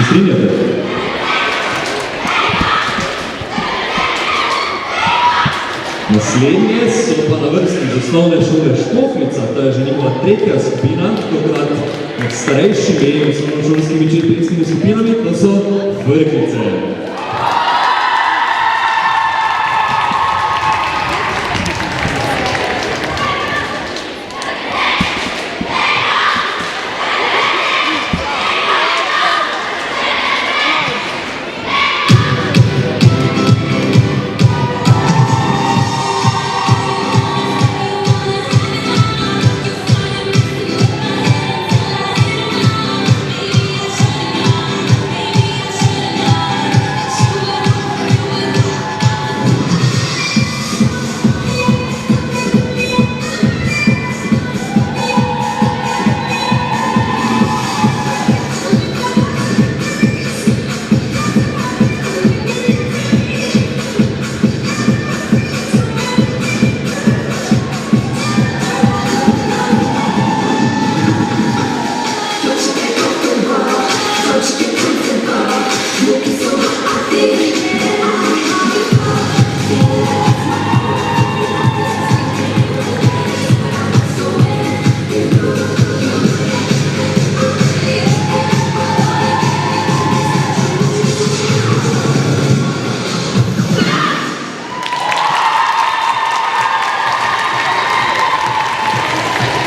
Se strinjate? Naslednje so pa na vrsti iz osnovne šole Škofljica, to je že njihova tretja skupina, tokrat med starejšimi osnovnošolskimi četverskimi skupinami, to so Vrhnice. Looking so hot, I think